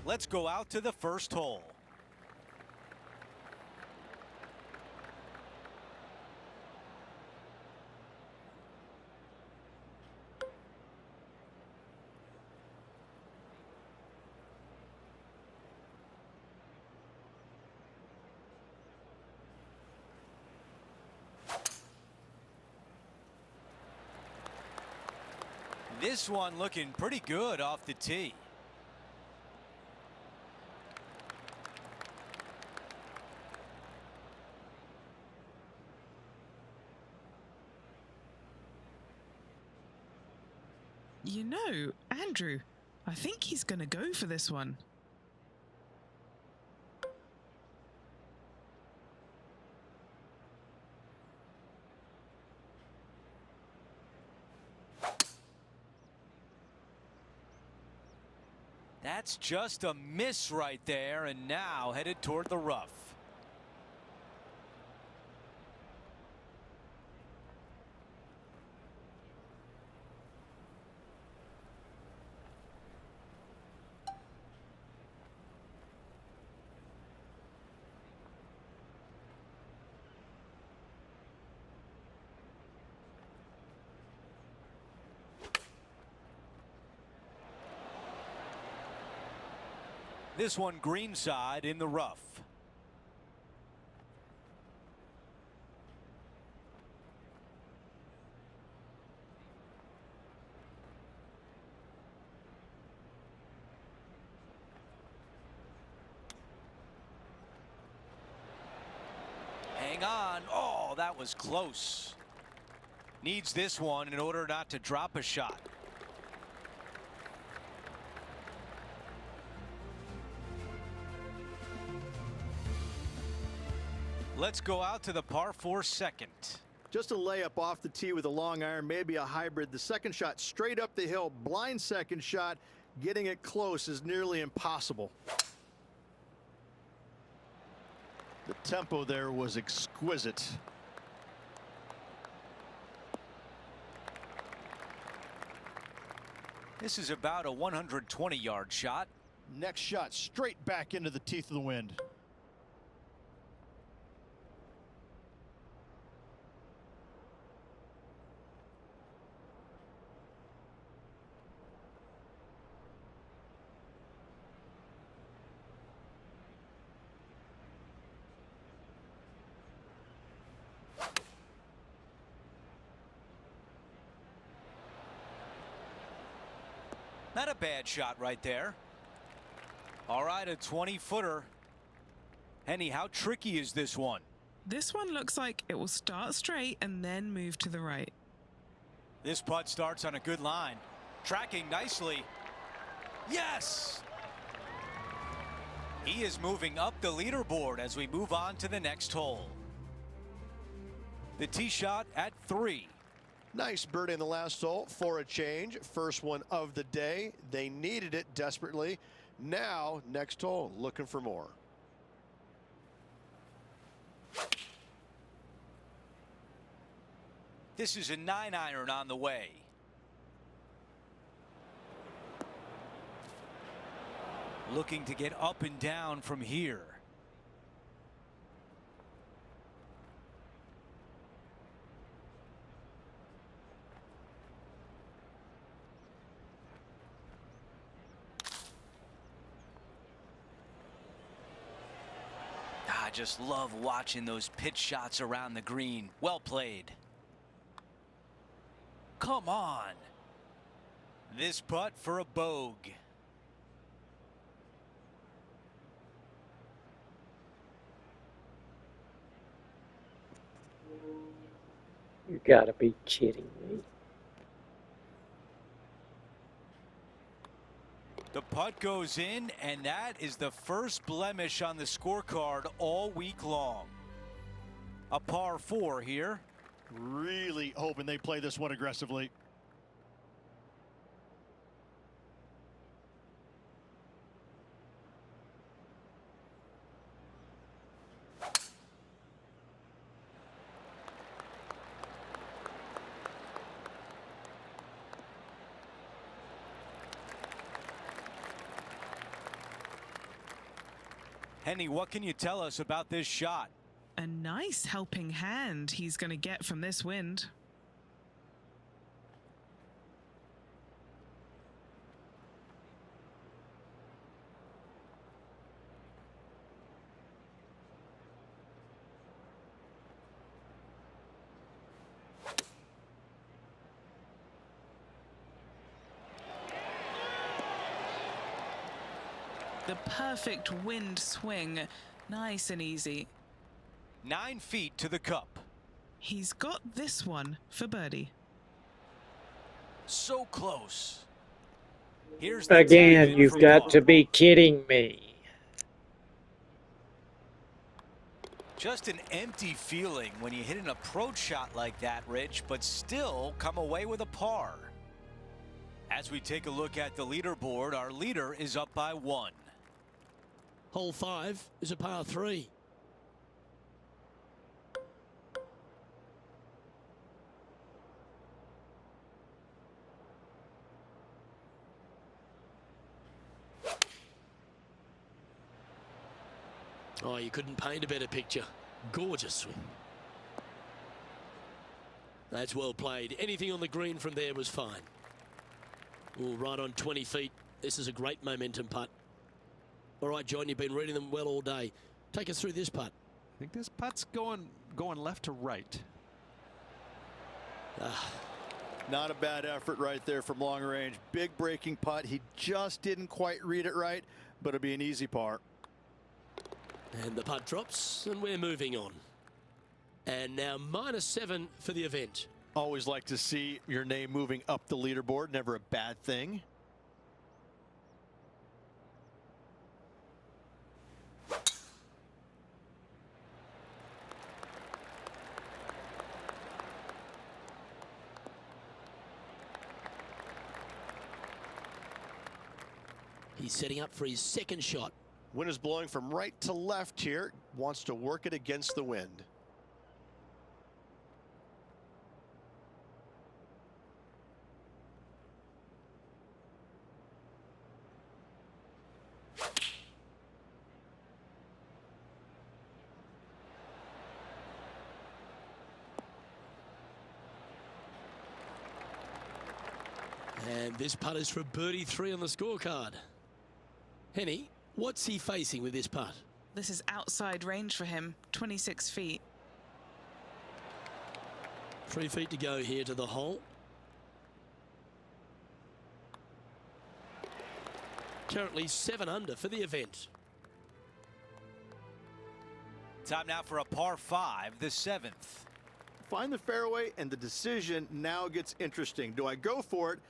Let's go out to the first hole. This one looking pretty good off the tee. You know, Andrew, I think he's going to go for this one. That's just a miss right there, and now headed toward the rough. This one greenside in the rough. Hang on. Oh, that was close. Needs this one in order not to drop a shot. Let's go out to the par 4 second. Just a layup off the tee with a long iron, maybe a hybrid. The second shot straight up the hill, blind second shot. Getting it close is nearly impossible. The tempo there was exquisite. This is about a 120-yard shot. Next shot straight back into the teeth of the wind. Not a bad shot right there. All right, a 20-footer. Henny, how tricky is this one? This one looks like it will start straight and then move to the right. This putt starts on a good line. Tracking nicely. Yes! He is moving up the leaderboard as we move on to the next hole. The tee shot at 3. Nice birdie in the last hole for a change. First one of the day. They needed it desperately. Now, next hole, looking for more. This is a 9-iron on the way. Looking to get up and down from here. I just love watching those pitch shots around the green. Well played. Come on. This putt for a bogey. You gotta be kidding me. The putt goes in, and that is the first blemish on the scorecard all week long. A par 4 here. Really hoping they play this one aggressively. Henny, what can you tell us about this shot? A nice helping hand he's going to get from this wind. The perfect wind swing, nice and easy. 9 feet to the cup. He's got this one for birdie. So close. Here's the Again, tap in you've for got par. to be kidding me. Just an empty feeling when you hit an approach shot like that, Rich, but still come away with a par. As we take a look at the leaderboard, our leader is up by 1. Hole 5 is a par 3. Oh, you couldn't paint a better picture. Gorgeous swing. That's well played. Anything on the green from there was fine. Oh, right on 20 feet. This is a great momentum putt. All right, John, you've been reading them well all day. Take us through this putt. I think this putt's going left to right. Not a bad effort right there from long range. Big breaking putt. He just didn't quite read it right, but it'll be an easy par. And the putt drops, and we're moving on. And now -7 for the event. Always like to see your name moving up the leaderboard. Never a bad thing. He's setting up for his second shot. Wind is blowing from right to left here. Wants to work it against the wind. And this putt is for birdie 3 on the scorecard. Henny, what's he facing with this putt? This is outside range for him, 26 feet. 3 feet to go here to the hole. Currently 7 under for the event. Time now for a par 5, the 7th. Find the fairway, and the decision now gets interesting. Do I go for it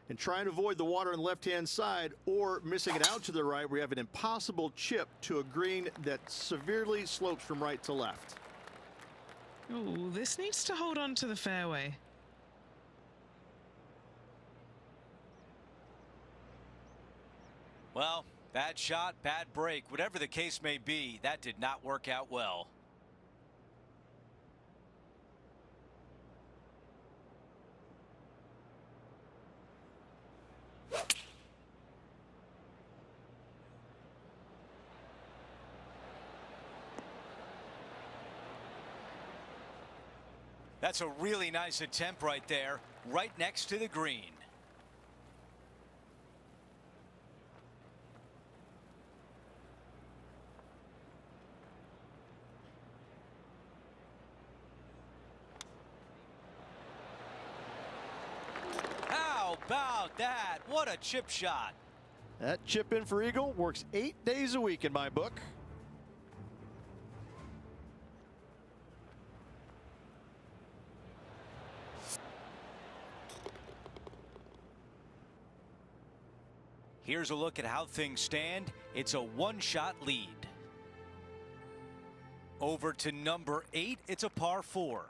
and try and avoid the water on the left-hand side, or missing it out to the right, we have an impossible chip to a green that severely slopes from right to left? Oh, this needs to hold on to the fairway. Well, bad shot, bad break. Whatever the case may be, that did not work out well. That's a really nice attempt right there, right next to the green. How about that? What a chip shot. That chip in for eagle works 8 days a week in my book. Here's a look at how things stand. It's a 1-shot lead. Over to number 8. It's a par 4.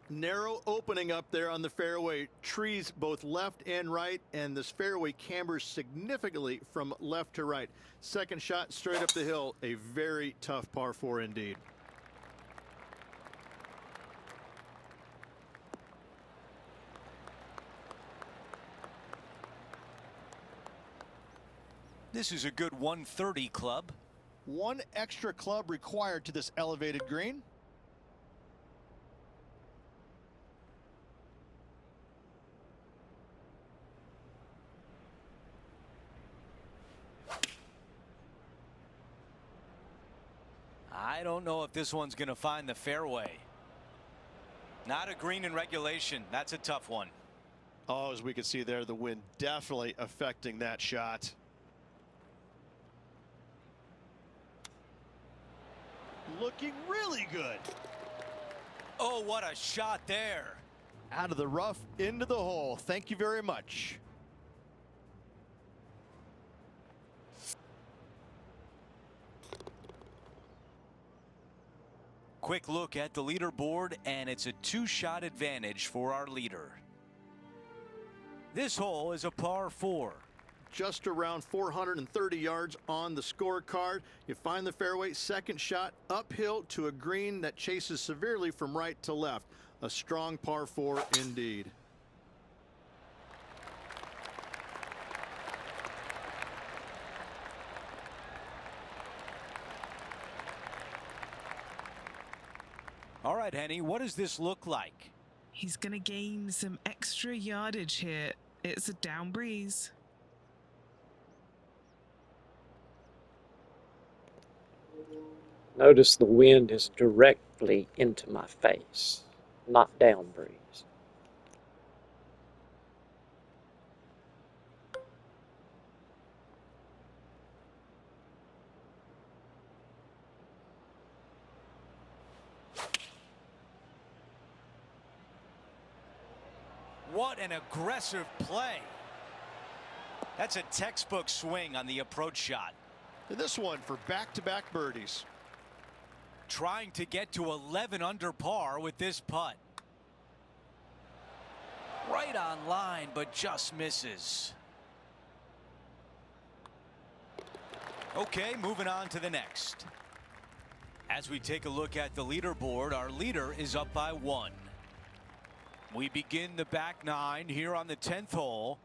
Narrow opening up there on the fairway. Trees both left and right, and this fairway cambers significantly from left to right. Second shot straight up the hill. A very tough par 4 indeed. This is a good 130 club. One extra club required to this elevated green. I don't know if this one's going to find the fairway. Not a green in regulation. That's a tough one. Oh, as we can see there, the wind definitely affecting that shot. Looking really good. Oh, what a shot there. Out of the rough, into the hole. Thank you very much. Quick look at the leaderboard, and it's a 2-shot advantage for our leader. This hole is a par 4. Just around 430 yards on the scorecard. You find the fairway, second shot uphill to a green that chases severely from right to left. A strong par 4 indeed. All right, Henny, what does this look like? He's going to gain some extra yardage here. It's a down breeze. Notice the wind is directly into my face, not down breeze. What an aggressive play. That's a textbook swing on the approach shot. And this one for back-to-back birdies. Trying to get to 11 under par with this putt. Right on line, but just misses. Okay, moving on to the next. As we take a look at the leaderboard, our leader is up by 1. We begin the back 9 here on the 10th hole.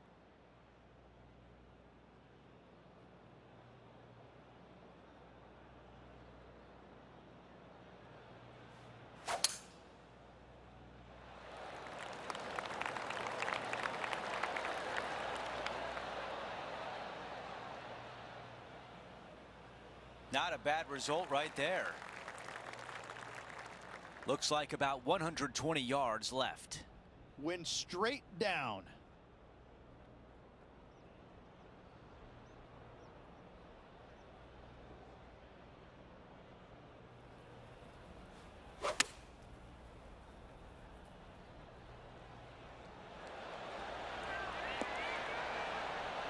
Not a bad result right there. Looks like about 120 yards left. Wind straight down.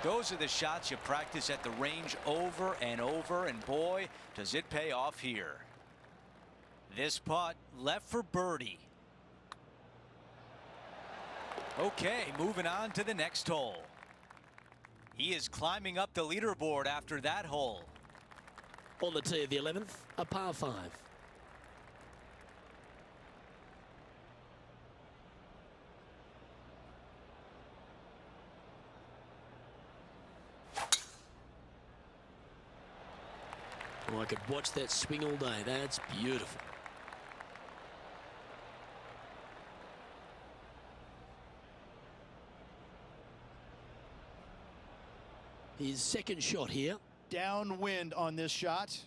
Those are the shots you practice at the range over and over, and boy, does it pay off here. This putt left for birdie. Okay, moving on to the next hole. He is climbing up the leaderboard after that hole. On the tee of the 11th, a par 5. Oh, I could watch that swing all day. That's beautiful. His second shot here. Downwind on this shot.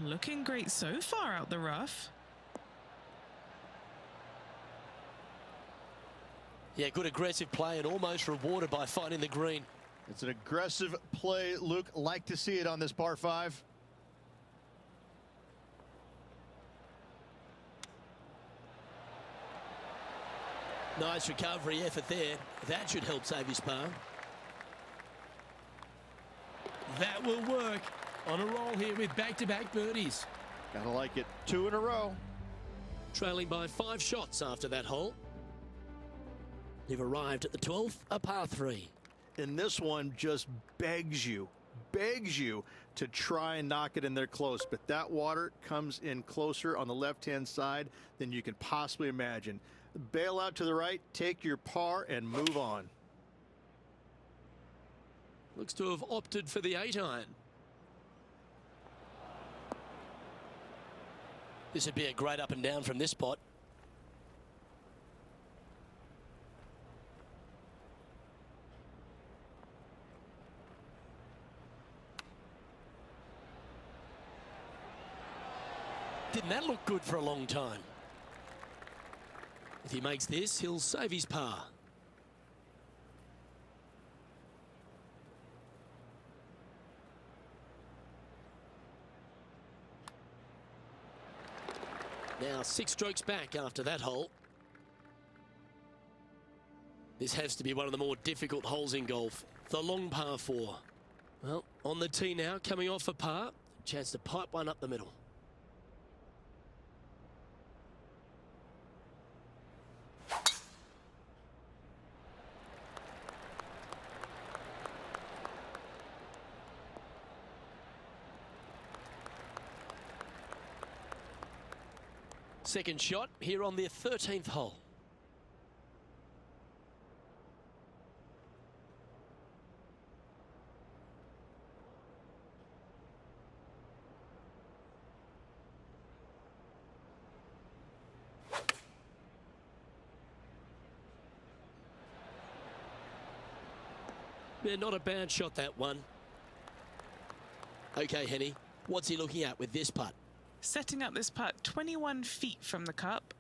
Looking great so far out the rough. Yeah, good aggressive play and almost rewarded by finding the green. It's an aggressive play, Luke. Like to see it on this par 5. Nice recovery effort there. That should help save his par. That will work. On a roll here with back-to-back birdies. Gotta like it. 2 in a row. Trailing by 5 shots after that hole. They've arrived at the 12th, a par 3. and this one just begs you to try and knock it in there close. But that water comes in closer on the left-hand side than you can possibly imagine. Bail out to the right, take your par, and move on. Looks to have opted for the 8-iron. This would be a great up and down from this spot. Didn't that look good for a long time? If he makes this, he'll save his par. Now 6 strokes back after that hole. This has to be one of the more difficult holes in golf. The long par 4. Well, on the tee now, coming off a par. Chance to pipe one up the middle. Second shot here on the 13th hole. Yeah, not a bad shot, that one. Okay, Henny, what's he looking at with this putt? Setting up this putt 21 feet from the cup.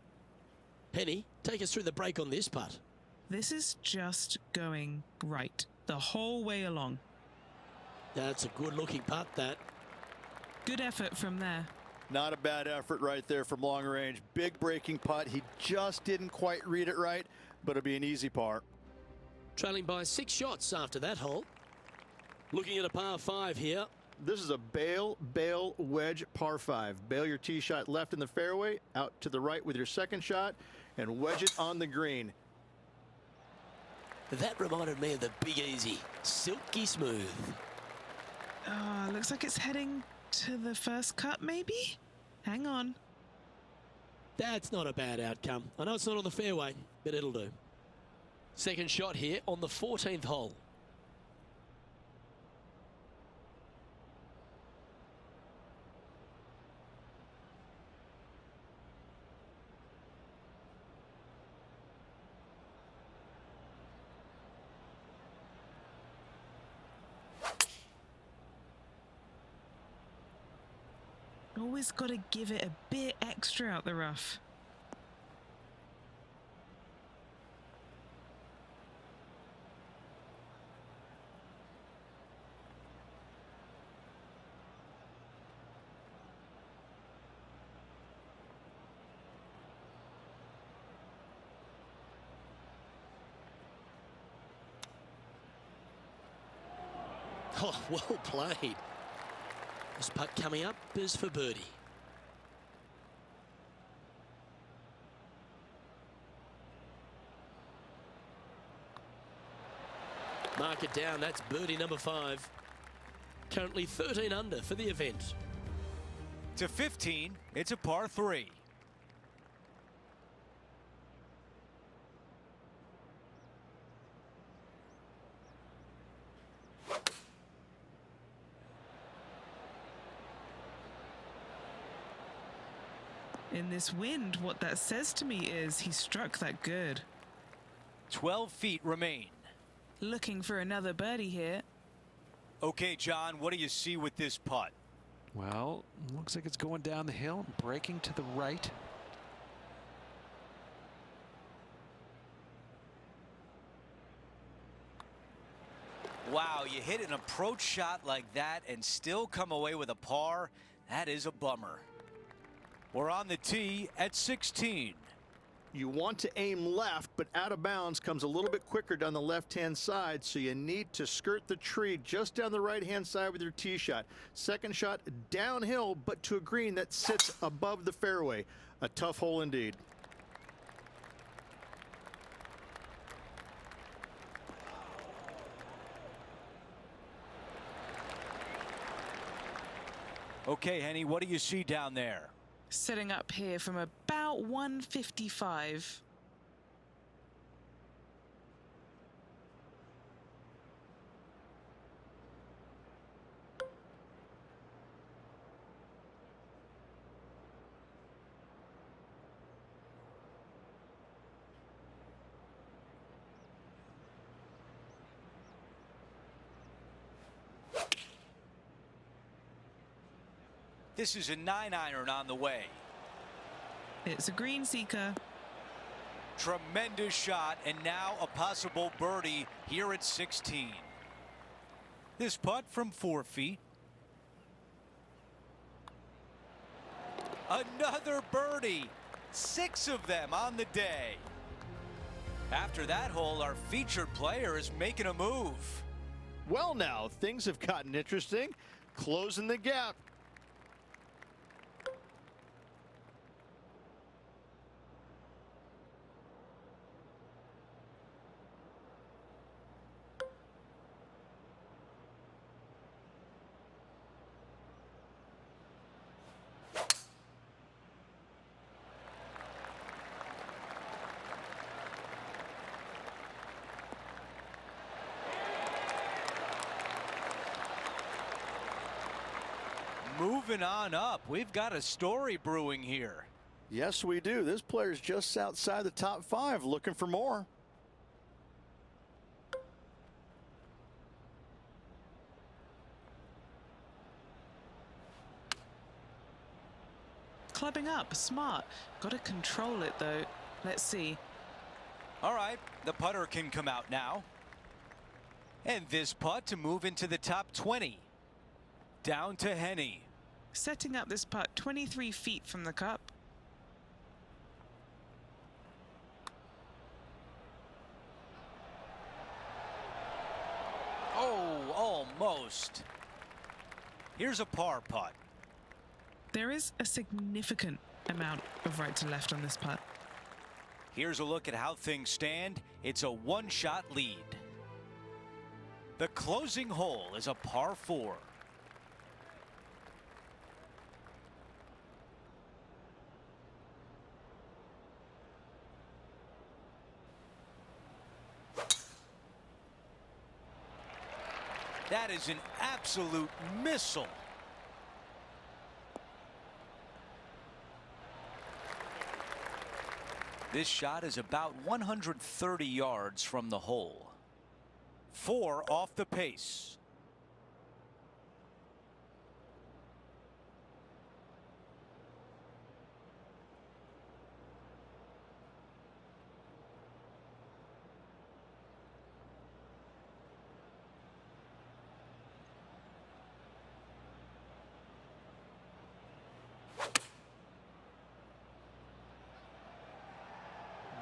Penny, take us through the break on this putt. This is just going right the whole way along. That's a good looking putt, that. Good effort from there. Not a bad effort right there from long range. Big breaking putt. He just didn't quite read it right, but it'll be an easy par. Trailing by 6 shots after that hole. Looking at a par 5 here. This is a bail wedge par 5. Bail your tee shot left in the fairway, out to the right with your second shot, and wedge it on the green. That reminded me of the Big Easy. Silky smooth. Oh, looks like it's heading to the first cut, maybe? Hang on. That's not a bad outcome. I know it's not on the fairway, but it'll do. Second shot here on the 14th hole. Always got to give it a bit extra out the rough. Oh, well played. This putt coming up is for birdie. Mark it down. That's birdie number 5. Currently 13 under for the event. To 15, it's a par 3. In this wind, what that says to me is he struck that good. 12 feet remain. Looking for another birdie here. Okay, John, what do you see with this putt? Well, looks like it's going down the hill, breaking to the right. Wow, you hit an approach shot like that and still come away with a par. That is a bummer. We're on the tee at 16. You want to aim left, but out of bounds comes a little bit quicker down the left-hand side, so you need to skirt the tree just down the right-hand side with your tee shot. Second shot downhill, but to a green that sits above the fairway. A tough hole indeed. Okay, Henny, what do you see down there? Setting up here from about 155. This is a 9-iron on the way. It's a green seeker. Tremendous shot, and now a possible birdie here at 16. This putt from 4 feet. Another birdie. 6 of them on the day. After that hole, our featured player is making a move. Well, now things have gotten interesting. Closing the gap. Moving on up, we've got a story brewing here. Yes, we do. This player's just outside the top 5, looking for more. Clubbing up, smart. Got to control it though. Let's see. All right, the putter can come out now. And this putt to move into the top 20. Down to Henny. Setting up this putt 23 feet from the cup. Oh, almost. Here's a par putt. There is a significant amount of right to left on this putt. Here's a look at how things stand. It's a one-shot lead. The closing hole is a par 4. That is an absolute missile. This shot is about 130 yards from the hole. 4 off the pace.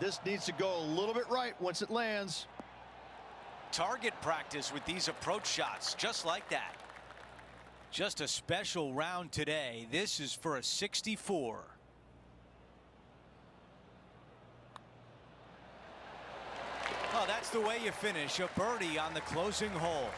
This needs to go a little bit right once it lands. Target practice with these approach shots, just like that. Just a special round today. This is for a 64. Oh, that's the way you finish. A birdie on the closing hole.